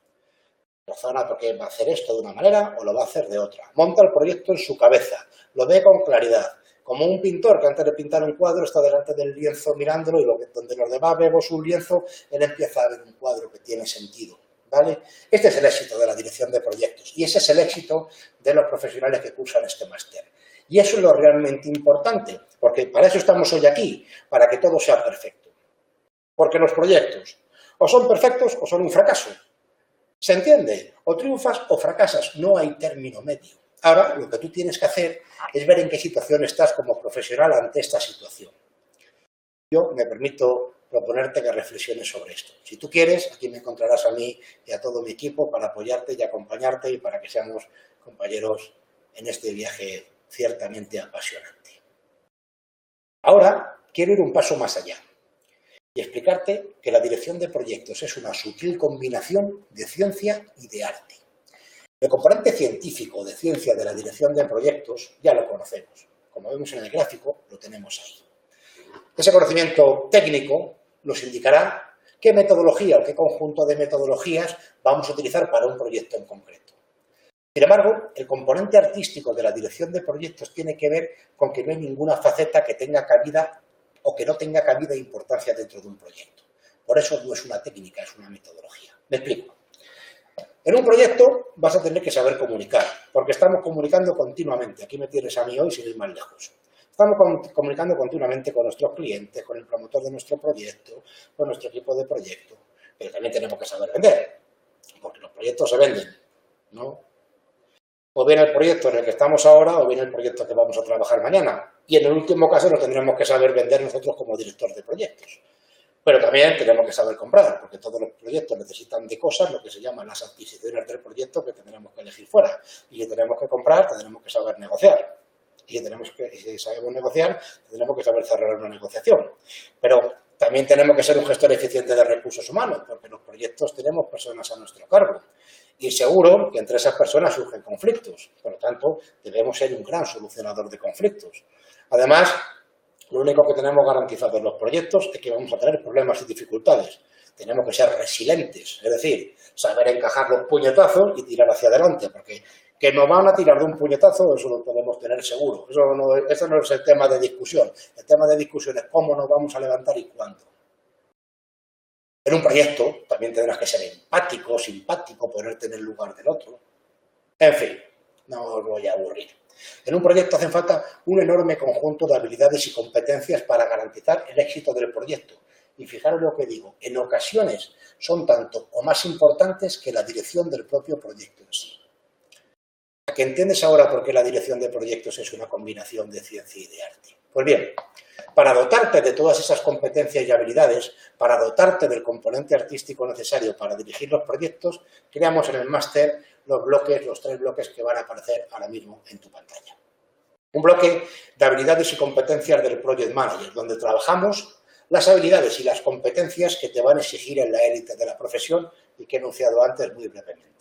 Speaker 1: Razona por qué va a hacer esto de una manera o lo va a hacer de otra. Monta el proyecto en su cabeza, lo ve con claridad. Como un pintor que antes de pintar un cuadro está delante del lienzo mirándolo y donde los demás vemos un lienzo, él empieza a ver un cuadro que tiene sentido. ¿Vale? Este es el éxito de la dirección de proyectos y ese es el éxito de los profesionales que cursan este máster. Y eso es lo realmente importante, porque para eso estamos hoy aquí, para que todo sea perfecto. Porque los proyectos o son perfectos o son un fracaso. ¿Se entiende? O triunfas o fracasas, no hay término medio. Ahora, lo que tú tienes que hacer es ver en qué situación estás como profesional ante esta situación. Yo me permito proponerte que reflexiones sobre esto. Si tú quieres, aquí me encontrarás a mí y a todo mi equipo para apoyarte y acompañarte y para que seamos compañeros en este viaje ciertamente apasionante. Ahora, quiero ir un paso más allá y explicarte que la dirección de proyectos es una sutil combinación de ciencia y de arte. El componente científico de ciencia de la dirección de proyectos ya lo conocemos. Como vemos en el gráfico, lo tenemos ahí. Ese conocimiento técnico nos indicará qué metodología o qué conjunto de metodologías vamos a utilizar para un proyecto en concreto. Sin embargo, el componente artístico de la dirección de proyectos tiene que ver con que no hay ninguna faceta que tenga cabida o que no tenga cabida e importancia dentro de un proyecto. Por eso no es una técnica, es una metodología. Me explico. En un proyecto vas a tener que saber comunicar, porque estamos comunicando continuamente. Aquí me tienes a mí hoy sin ir más lejos. Estamos comunicando continuamente con nuestros clientes, con el promotor de nuestro proyecto, con nuestro equipo de proyecto. Pero también tenemos que saber vender, porque los proyectos se venden, ¿no? O bien el proyecto en el que estamos ahora, o bien el proyecto que vamos a trabajar mañana. Y en el último caso lo tendremos que saber vender nosotros como director de proyectos. Pero también tenemos que saber comprar, porque todos los proyectos necesitan de cosas, lo que se llaman las adquisiciones del proyecto, que tendremos que elegir fuera. Y si tenemos que comprar, tendremos que saber negociar. Y si sabemos negociar, tendremos que saber cerrar una negociación. Pero también tenemos que ser un gestor eficiente de recursos humanos, porque en los proyectos tenemos personas a nuestro cargo. Y seguro que entre esas personas surgen conflictos. Por lo tanto, debemos ser un gran solucionador de conflictos. Además, lo único que tenemos garantizado en los proyectos es que vamos a tener problemas y dificultades. Tenemos que ser resilientes, es decir, saber encajar los puñetazos y tirar hacia adelante, porque que nos van a tirar de un puñetazo, eso lo podemos tener seguro. Eso no es el tema de discusión. El tema de discusión es cómo nos vamos a levantar y cuándo. En un proyecto también tendrás que ser empático, simpático, ponerte en el lugar del otro. En fin, no os voy a aburrir. En un proyecto hacen falta un enorme conjunto de habilidades y competencias para garantizar el éxito del proyecto. Y fijaros lo que digo, en ocasiones son tanto o más importantes que la dirección del propio proyecto en sí. ¿Que entiendes ahora por qué la dirección de proyectos es una combinación de ciencia y de arte? Pues bien, para dotarte de todas esas competencias y habilidades, para dotarte del componente artístico necesario para dirigir los proyectos, creamos en el máster los 3 bloques que van a aparecer ahora mismo en tu pantalla. Un bloque de habilidades y competencias del Project Manager, donde trabajamos las habilidades y las competencias que te van a exigir en la élite de la profesión y que he enunciado antes muy brevemente.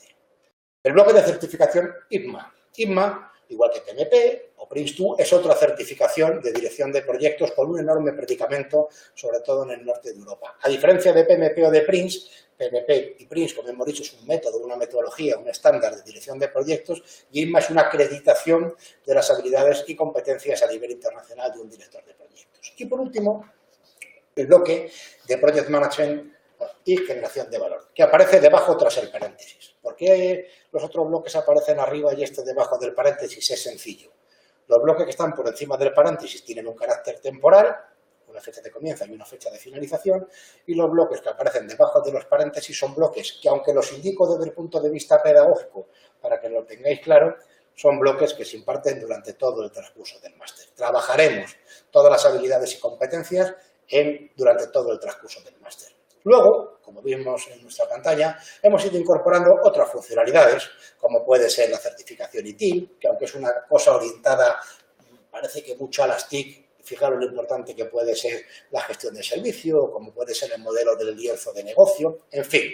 Speaker 1: El bloque de certificación IPMA. IPMA, igual que PMP o PRINCE2, es otra certificación de dirección de proyectos con un enorme predicamento, sobre todo en el norte de Europa. A diferencia de PMP o de PRINCE, PMP y PRINCE, como hemos dicho, es un método, una metodología, un estándar de dirección de proyectos, y IPMA es una acreditación de las habilidades y competencias a nivel internacional de un director de proyectos. Y por último, el bloque de Project Management y generación de valor, que aparece debajo tras el paréntesis. ¿Por qué los otros bloques aparecen arriba y este debajo del paréntesis? Es sencillo. Los bloques que están por encima del paréntesis tienen un carácter temporal, una fecha de comienzo y una fecha de finalización, y los bloques que aparecen debajo de los paréntesis son bloques que, aunque los indico desde el punto de vista pedagógico, para que lo tengáis claro, son bloques que se imparten durante todo el transcurso del máster. Trabajaremos todas las habilidades y competencias durante todo el transcurso del máster. Luego, como vimos en nuestra pantalla, hemos ido incorporando otras funcionalidades, como puede ser la certificación ITIL, que aunque es una cosa orientada, parece que mucho a las TIC, fijaros lo importante que puede ser la gestión de servicio, como puede ser el modelo del lienzo de negocio, en fin.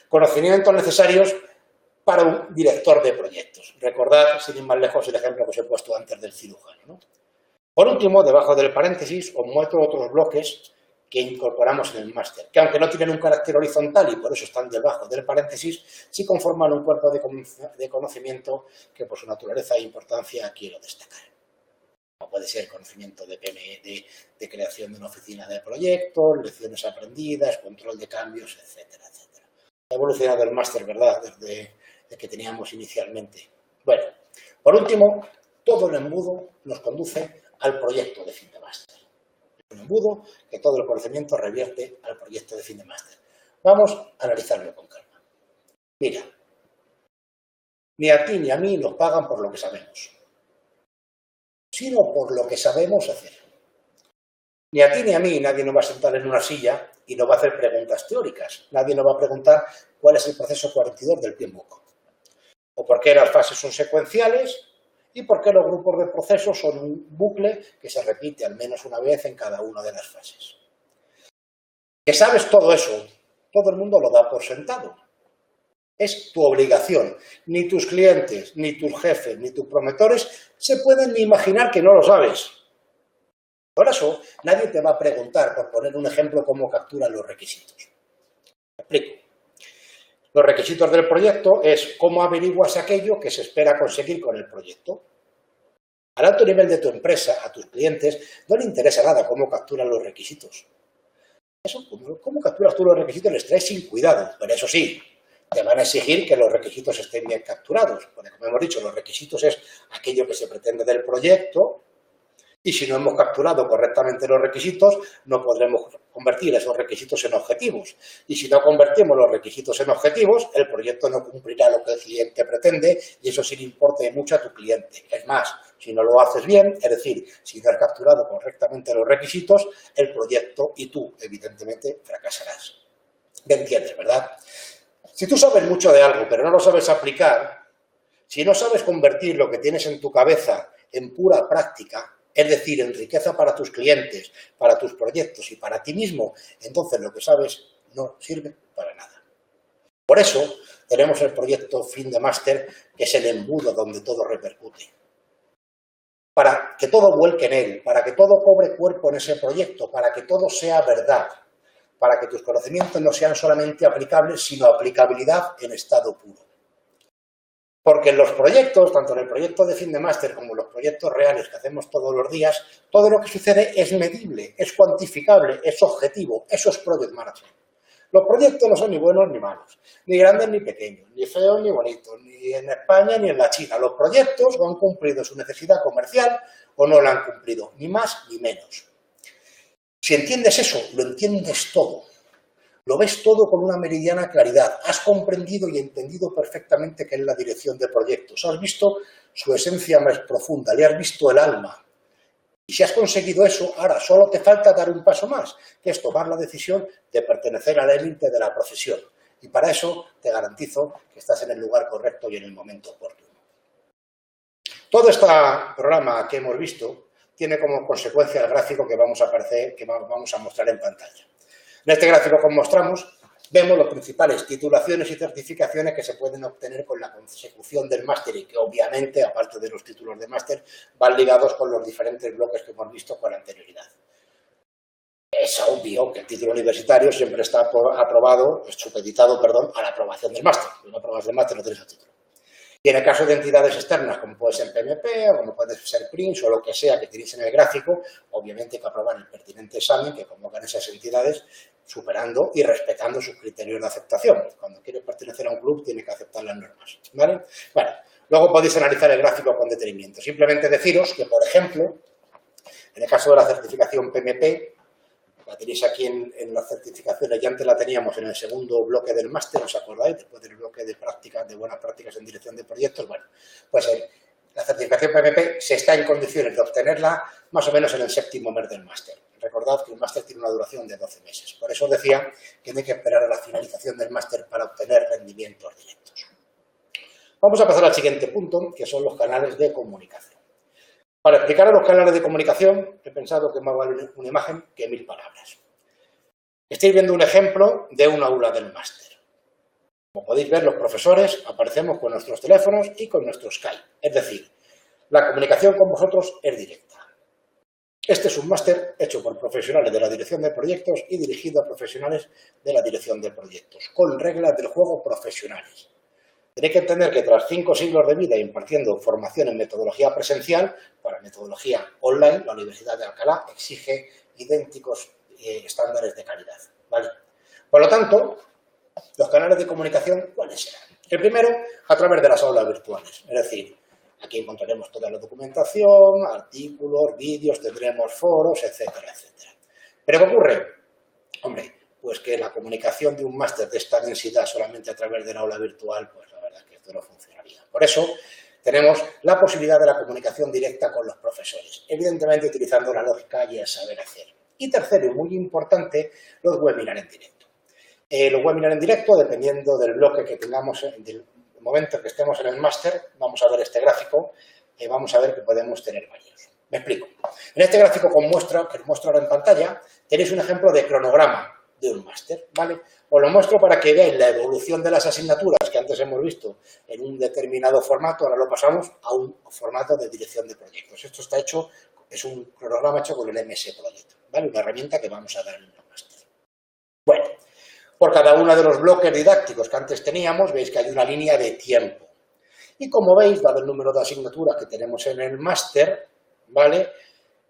Speaker 1: Conocimientos necesarios para un director de proyectos. Recordad, sin ir más lejos, el ejemplo que os he puesto antes del cirujano, ¿no? Por último, debajo del paréntesis, os muestro otros bloques que incorporamos en el máster, que aunque no tienen un carácter horizontal y por eso están debajo del paréntesis, sí conforman un cuerpo de conocimiento que por su naturaleza e importancia quiero destacar. Como puede ser conocimiento de de creación de una oficina de proyectos, lecciones aprendidas, control de cambios, etcétera, etcétera. Ha evolucionado el máster, ¿verdad?, desde el que teníamos inicialmente. Bueno, por último, todo el embudo nos conduce al proyecto de fin de máster. Un embudo que todo el conocimiento revierte al proyecto de fin de máster. Vamos a analizarlo con calma. Mira, ni a ti ni a mí nos pagan por lo que sabemos, sino por lo que sabemos hacer. Ni a ti ni a mí nadie nos va a sentar en una silla y nos va a hacer preguntas teóricas. Nadie nos va a preguntar cuál es el proceso 42 del PMBOK, o por qué las fases son secuenciales, y por qué los grupos de procesos son un bucle que se repite al menos una vez en cada una de las fases. Que sabes todo eso, todo el mundo lo da por sentado. Es tu obligación. Ni tus clientes, ni tus jefes, ni tus promotores se pueden ni imaginar que no lo sabes. Por eso, nadie te va a preguntar, por poner un ejemplo, cómo capturan los requisitos. Me explico. Los requisitos del proyecto es cómo averiguas aquello que se espera conseguir con el proyecto. Al alto nivel de tu empresa, a tus clientes, no le interesa nada cómo capturan los requisitos. Eso, cómo capturas tú los requisitos les traes sin cuidado, pero eso sí, te van a exigir que los requisitos estén bien capturados. Porque, como hemos dicho, los requisitos es aquello que se pretende del proyecto. Y si no hemos capturado correctamente los requisitos, no podremos convertir esos requisitos en objetivos. Y si no convertimos los requisitos en objetivos, el proyecto no cumplirá lo que el cliente pretende y eso sí le importa mucho a tu cliente. Es más, si no lo haces bien, es decir, si no has capturado correctamente los requisitos, el proyecto y tú, evidentemente, fracasarás. ¿Me entiendes, verdad? Si tú sabes mucho de algo, pero no lo sabes aplicar, si no sabes convertir lo que tienes en tu cabeza en pura práctica, es decir, en riqueza para tus clientes, para tus proyectos y para ti mismo, entonces lo que sabes no sirve para nada. Por eso tenemos el proyecto fin de máster, que es el embudo donde todo repercute. Para que todo vuelque en él, para que todo cobre cuerpo en ese proyecto, para que todo sea verdad, para que tus conocimientos no sean solamente aplicables, sino aplicabilidad en estado puro. Porque en los proyectos, tanto en el proyecto de fin de máster como en los proyectos reales que hacemos todos los días, todo lo que sucede es medible, es cuantificable, es objetivo, eso es Project Management. Los proyectos no son ni buenos ni malos, ni grandes ni pequeños, ni feos ni bonitos, ni en España ni en la China. Los proyectos o han cumplido su necesidad comercial o no la han cumplido, ni más ni menos. Si entiendes eso, lo entiendes todo. Lo ves todo con una meridiana claridad. Has comprendido y entendido perfectamente qué es la dirección de proyectos. Has visto su esencia más profunda, le has visto el alma. Y si has conseguido eso, ahora solo te falta dar un paso más, que es tomar la decisión de pertenecer a la élite de la profesión. Y para eso te garantizo que estás en el lugar correcto y en el momento oportuno. Todo este programa que hemos visto tiene como consecuencia el gráfico que vamos a mostrar en pantalla. En este gráfico que os mostramos, vemos las principales titulaciones y certificaciones que se pueden obtener con la consecución del máster y que obviamente, aparte de los títulos de máster, van ligados con los diferentes bloques que hemos visto con anterioridad. Es obvio que el título universitario siempre está supeditado a la aprobación del máster. Si no aprobas el máster no tienes el título. Y en el caso de entidades externas, como puede ser PMP o como puede ser PRINS o lo que sea que tenéis en el gráfico, obviamente hay que aprobar el pertinente examen que convocan esas entidades superando y respetando sus criterios de aceptación. Cuando quieres pertenecer a un club, tienes que aceptar las normas, ¿vale? Bueno, luego podéis analizar el gráfico con detenimiento. Simplemente deciros que, por ejemplo, en el caso de la certificación PMP, la tenéis aquí en las certificaciones, ya antes la teníamos en el segundo bloque del máster, ¿os acordáis? Después del bloque de prácticas, de buenas prácticas en dirección de proyectos. Bueno, pues la certificación PMP se está en condiciones de obtenerla más o menos en el séptimo mes del máster. Recordad que el máster tiene una duración de 12 meses. Por eso os decía que no hay que esperar a la finalización del máster para obtener rendimientos directos. Vamos a pasar al siguiente punto, que son los canales de comunicación. Para explicar los canales de comunicación, he pensado que más vale una imagen que 1000 palabras. Estáis viendo un ejemplo de un aula del máster. Como podéis ver, los profesores aparecemos con nuestros teléfonos y con nuestro Skype. Es decir, la comunicación con vosotros es directa. Este es un máster hecho por profesionales de la dirección de proyectos y dirigido a profesionales de la dirección de proyectos, con reglas del juego profesionales. Tenéis que entender que tras 5 siglos de vida impartiendo formación en metodología presencial, para metodología online, la Universidad de Alcalá exige idénticos estándares de calidad, ¿vale? Por lo tanto, los canales de comunicación, ¿cuáles serán? El primero, a través de las aulas virtuales, es decir, aquí encontraremos toda la documentación, artículos, vídeos, tendremos foros, etcétera, etcétera. ¿Pero qué ocurre? Hombre, pues que la comunicación de un máster de esta densidad solamente a través del aula virtual, pues la verdad es que esto no funcionaría. Por eso, tenemos la posibilidad de la comunicación directa con los profesores, evidentemente utilizando la lógica y el saber hacer. Y tercero, y muy importante, los webinars en directo. Los webinars en directo, dependiendo del bloque que tengamos, del momento que estemos en el máster, vamos a ver este gráfico, vamos a ver que podemos tener varios. Me explico. En este gráfico que os muestro ahora en pantalla, tenéis un ejemplo de cronograma de un máster, ¿vale? Os lo muestro para que veáis la evolución de las asignaturas que antes hemos visto en un determinado formato, ahora lo pasamos a un formato de dirección de proyectos. Esto está hecho, es un cronograma hecho con el MS Project, ¿vale? Una herramienta que vamos a dar en el máster. Bueno, por cada uno de los bloques didácticos que antes teníamos, veis que hay una línea de tiempo. Y como veis, dado el número de asignaturas que tenemos en el máster, ¿vale?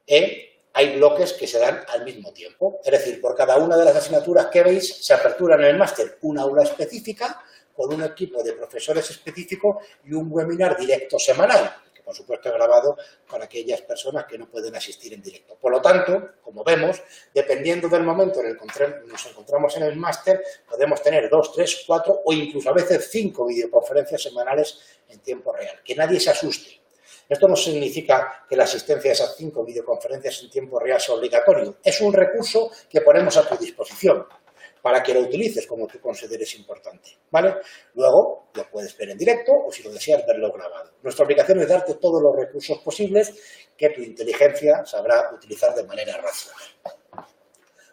Speaker 1: Hay bloques que se dan al mismo tiempo. Es decir, por cada una de las asignaturas que veis, se apertura en el máster una aula específica con un equipo de profesores específicos y un webinar directo semanal, que por supuesto es grabado para aquellas personas que no pueden asistir en directo. Por lo tanto, como vemos, dependiendo del momento en el que nos encontramos en el máster, podemos tener 2, 3, 4 o incluso a veces 5 videoconferencias semanales en tiempo real. Que nadie se asuste. Esto no significa que la asistencia a esas 5 videoconferencias en tiempo real sea obligatorio. Es un recurso que ponemos a tu disposición para que lo utilices como tú consideres importante, ¿vale? Luego lo puedes ver en directo o, si lo deseas, verlo grabado. Nuestra obligación es darte todos los recursos posibles que tu inteligencia sabrá utilizar de manera racional.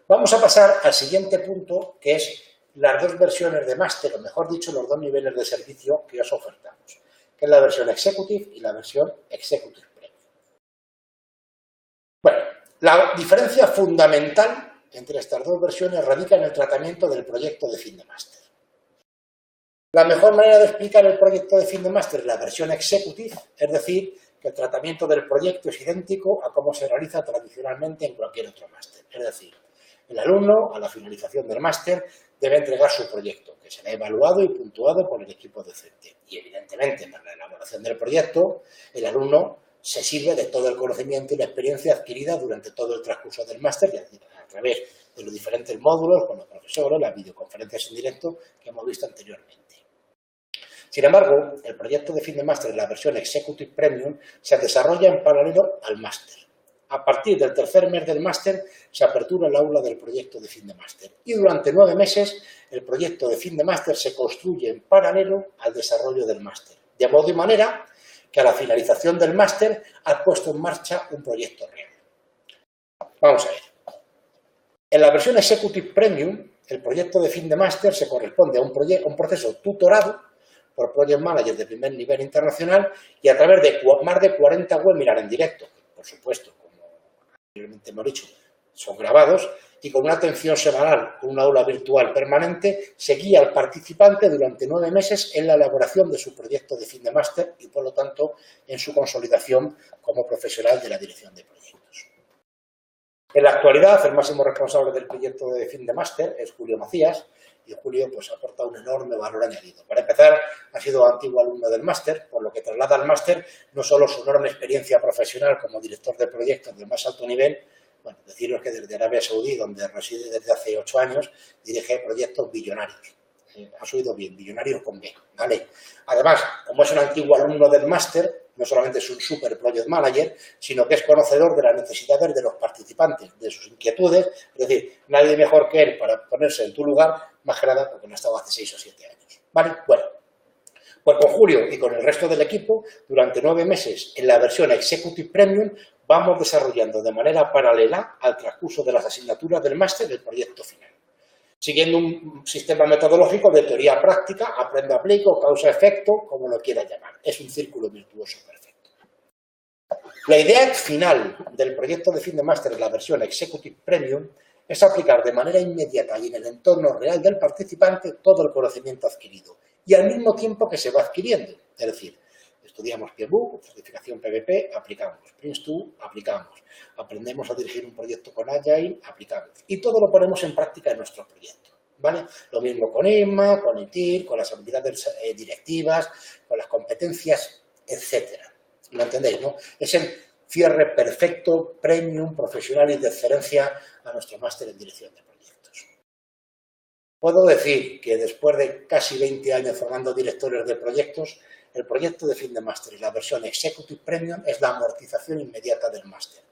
Speaker 1: Vamos a pasar al siguiente punto, que es las dos versiones de máster, o mejor dicho, los dos niveles de servicio que os ofertamos, que es la versión Executive y la versión Executive Premium. Bueno, la diferencia fundamental entre estas dos versiones radica en el tratamiento del proyecto de fin de máster. La mejor manera de explicar el proyecto de fin de máster es la versión Executive, es decir, que el tratamiento del proyecto es idéntico a cómo se realiza tradicionalmente en cualquier otro máster. Es decir, el alumno, a la finalización del máster, debe entregar su proyecto, que será evaluado y puntuado por el equipo docente. Y, evidentemente, para la elaboración del proyecto, el alumno se sirve de todo el conocimiento y la experiencia adquirida durante todo el transcurso del máster, a través de los diferentes módulos, con los profesores, las videoconferencias en directo que hemos visto anteriormente. Sin embargo, el proyecto de fin de máster en la versión Executive Premium se desarrolla en paralelo al máster. A partir del tercer mes del máster se apertura el aula del proyecto de fin de máster y durante 9 meses el proyecto de fin de máster se construye en paralelo al desarrollo del máster, de modo y manera que a la finalización del máster ha puesto en marcha un proyecto real. Vamos a ver. En la versión Executive Premium, el proyecto de fin de máster se corresponde a un proceso tutorado por Project Manager de primer nivel internacional y a través de más de 40 webinars en directo, por supuesto, como anteriormente hemos dicho, son grabados, y con una atención semanal, con una aula virtual permanente, se guía al participante durante 9 meses en la elaboración de su proyecto de fin de máster y, por lo tanto, en su consolidación como profesional de la dirección de proyectos. En la actualidad, el máximo responsable del proyecto de fin de máster es Julio Macías, y Julio pues aporta un enorme valor añadido. Para empezar, ha sido antiguo alumno del máster, por lo que traslada al máster no solo su enorme experiencia profesional como director de proyectos del más alto nivel. Bueno, deciros que desde Arabia Saudí, donde reside desde hace 8 años, dirige proyectos billonarios. Has oído bien, billonarios con B, ¿vale? Además, como es un antiguo alumno del máster, no solamente es un super project manager, sino que es conocedor de las necesidades de los participantes, de sus inquietudes, es decir, nadie mejor que él para ponerse en tu lugar, más que nada porque no ha estado hace 6 o 7 años, ¿vale? Bueno, pues con Julio y con el resto del equipo, durante 9 meses en la versión Executive Premium, vamos desarrollando de manera paralela al transcurso de las asignaturas del máster el proyecto final. siguiendo un sistema metodológico de teoría práctica, aprendo, aplico, causa-efecto, como lo quiera llamar. Es un círculo virtuoso perfecto. La idea final del proyecto de fin de máster en la versión Executive Premium es aplicar de manera inmediata y en el entorno real del participante todo el conocimiento adquirido y al mismo tiempo que se va adquiriendo. Es decir, estudiamos PMBOK, certificación PMP, aplicamos. Prince2, aplicamos. Aprendemos a dirigir un proyecto con Agile, aplicamos. Y todo lo ponemos en práctica en nuestro proyecto, ¿vale? Lo mismo con IMA, con ITIL, con las habilidades directivas, con las competencias, etcétera. ¿Lo entendéis, no? Es el cierre perfecto, premium, profesional y de excelencia a nuestro máster en dirección de proyectos. Puedo decir que después de casi 20 años formando directores de proyectos, el proyecto de fin de máster y la versión Executive Premium es la amortización inmediata del máster.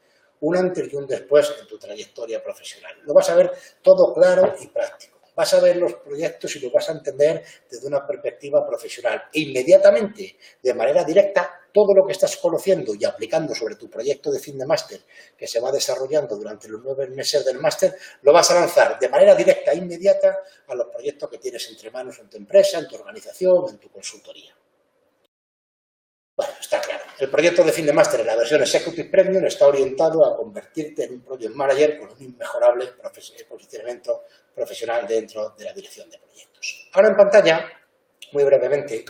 Speaker 1: Un antes y un después en tu trayectoria profesional. Lo vas a ver todo claro y práctico. Vas a ver los proyectos y los vas a entender desde una perspectiva profesional. E inmediatamente, de manera directa, todo lo que estás conociendo y aplicando sobre tu proyecto de fin de máster que se va desarrollando durante los 9 meses del máster, lo vas a lanzar de manera directa e inmediata a los proyectos que tienes entre manos en tu empresa, en tu organización, en tu consultoría. Bueno, está claro. El proyecto de fin de máster en la versión Executive Premium está orientado a convertirte en un Project Manager con un inmejorable posicionamiento profesional dentro de la dirección de proyectos. Ahora en pantalla, muy brevemente,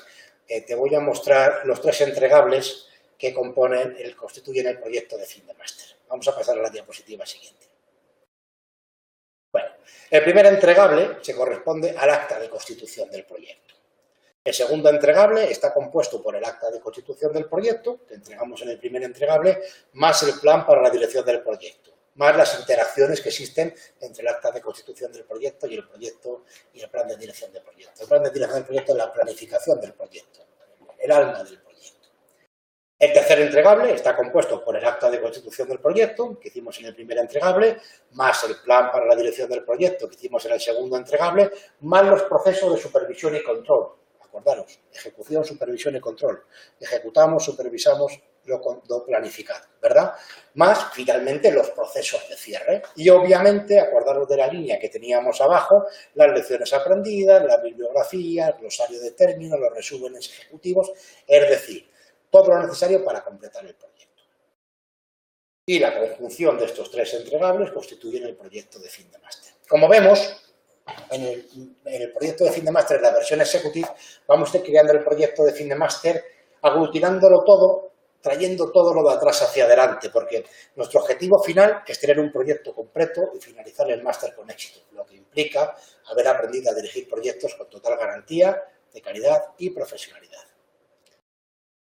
Speaker 1: te voy a mostrar los 3 entregables que constituyen el proyecto de fin de máster. Vamos a pasar a la diapositiva siguiente. Bueno, el primer entregable se corresponde al acta de constitución del proyecto. El segundo entregable está compuesto por el acta de constitución del proyecto, que entregamos en el primer entregable, más el plan para la dirección del proyecto, más las interacciones que existen entre el acta de constitución del proyecto y el plan de dirección del proyecto. El plan de dirección del proyecto es la planificación del proyecto, el alma del proyecto. El tercer entregable está compuesto por el acta de constitución del proyecto, que hicimos en el primer entregable, más el plan para la dirección del proyecto, que hicimos en el segundo entregable, más los procesos de supervisión y control. Acordaros, ejecución, supervisión y control. Ejecutamos, supervisamos lo planificado, ¿verdad? Más, finalmente, los procesos de cierre. Y, obviamente, acordaros de la línea que teníamos abajo, las lecciones aprendidas, la bibliografía, el glosario de términos, los resúmenes ejecutivos, es decir, todo lo necesario para completar el proyecto. Y la conjunción de estos 3 entregables constituyen el proyecto de fin de máster. Como vemos, en el proyecto de fin de máster, en la versión Executive, vamos a ir creando el proyecto de fin de máster, aglutinándolo todo, trayendo todo lo de atrás hacia adelante, porque nuestro objetivo final es tener un proyecto completo y finalizar el máster con éxito, lo que implica haber aprendido a dirigir proyectos con total garantía de calidad y profesionalidad.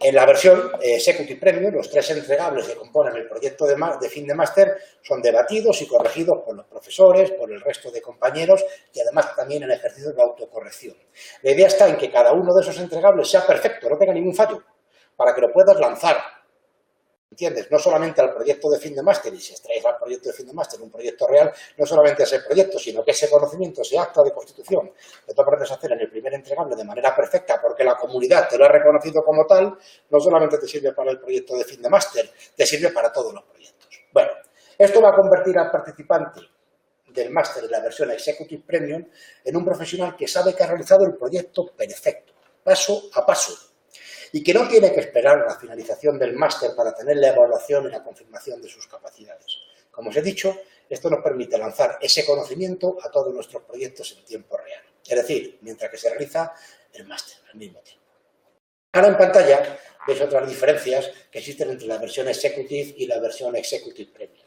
Speaker 1: En la versión Executive Premium, los 3 entregables que componen el proyecto de fin de máster son debatidos y corregidos por los profesores, por el resto de compañeros y además también en ejercicio de autocorrección. La idea está en que cada uno de esos entregables sea perfecto, no tenga ningún fallo, para que lo puedas lanzar, ¿entiendes? No solamente al proyecto de fin de máster, y si extraes al proyecto de fin de máster un proyecto real, no solamente ese proyecto, sino que ese conocimiento, ese acta de constitución que tú aprendes a hacer en el primer entregable de manera perfecta, porque la comunidad te lo ha reconocido como tal, no solamente te sirve para el proyecto de fin de máster, te sirve para todos los proyectos. Bueno, esto va a convertir al participante del máster en la versión Executive Premium en un profesional que sabe que ha realizado el proyecto perfecto, paso a paso, y que no tiene que esperar a la finalización del máster para tener la evaluación y la confirmación de sus capacidades. Como os he dicho, esto nos permite lanzar ese conocimiento a todos nuestros proyectos en tiempo real, es decir, mientras que se realiza el máster al mismo tiempo. Ahora en pantalla veis otras diferencias que existen entre la versión Executive y la versión Executive Premium.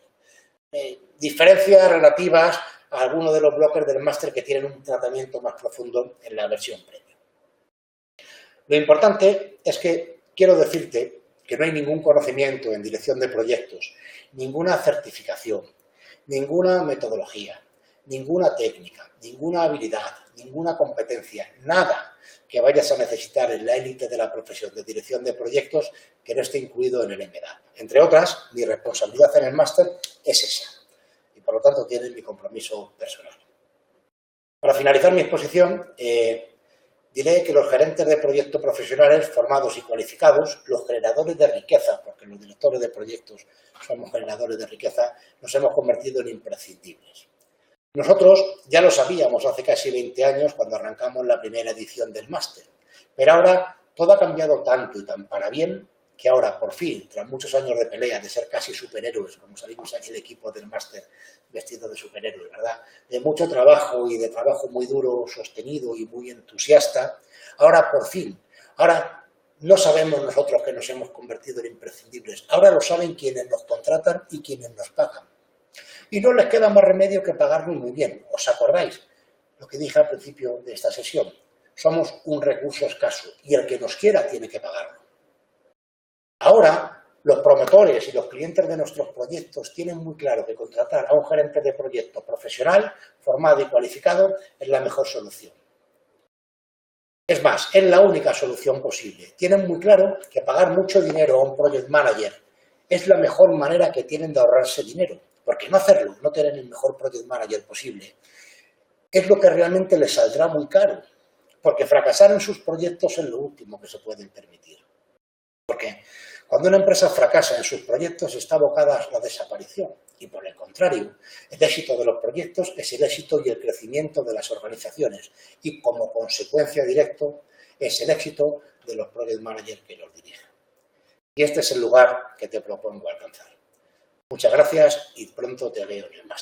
Speaker 1: Diferencias relativas a algunos de los bloques del máster que tienen un tratamiento más profundo en la versión Premium. Lo importante es que quiero decirte que no hay ningún conocimiento en dirección de proyectos, ninguna certificación, ninguna metodología, ninguna técnica, ninguna habilidad, ninguna competencia, nada que vayas a necesitar en la élite de la profesión de dirección de proyectos que no esté incluido en el MDAP. Entre otras, mi responsabilidad en el máster es esa y por lo tanto tiene mi compromiso personal. Para finalizar mi exposición, diré que los gerentes de proyectos profesionales formados y cualificados, los generadores de riqueza, porque los directores de proyectos somos generadores de riqueza, nos hemos convertido en imprescindibles. Nosotros ya lo sabíamos hace casi 20 años cuando arrancamos la primera edición del máster, pero ahora todo ha cambiado tanto y tan para bien que ahora, por fin, tras muchos años de pelea, de ser casi superhéroes, como salimos aquí el equipo del máster vestido de superhéroes, ¿verdad? De mucho trabajo y de trabajo muy duro, sostenido y muy entusiasta, ahora por fin, ahora no sabemos nosotros que nos hemos convertido en imprescindibles, ahora lo saben quienes nos contratan y quienes nos pagan. Y no les queda más remedio que pagarnos muy bien. ¿Os acordáis lo que dije al principio de esta sesión? Somos un recurso escaso y el que nos quiera tiene que pagarlo. Ahora, los promotores y los clientes de nuestros proyectos tienen muy claro que contratar a un gerente de proyecto profesional, formado y cualificado es la mejor solución. Es más, es la única solución posible. Tienen muy claro que pagar mucho dinero a un project manager es la mejor manera que tienen de ahorrarse dinero, porque no hacerlo, no tener el mejor project manager posible, es lo que realmente les saldrá muy caro, porque fracasar en sus proyectos es lo último que se pueden permitir. Porque cuando una empresa fracasa en sus proyectos está abocada a la desaparición y, por el contrario, el éxito de los proyectos es el éxito y el crecimiento de las organizaciones y, como consecuencia directa, es el éxito de los project managers que los dirigen. Y este es el lugar que te propongo alcanzar. Muchas gracias y pronto te veo en el máster.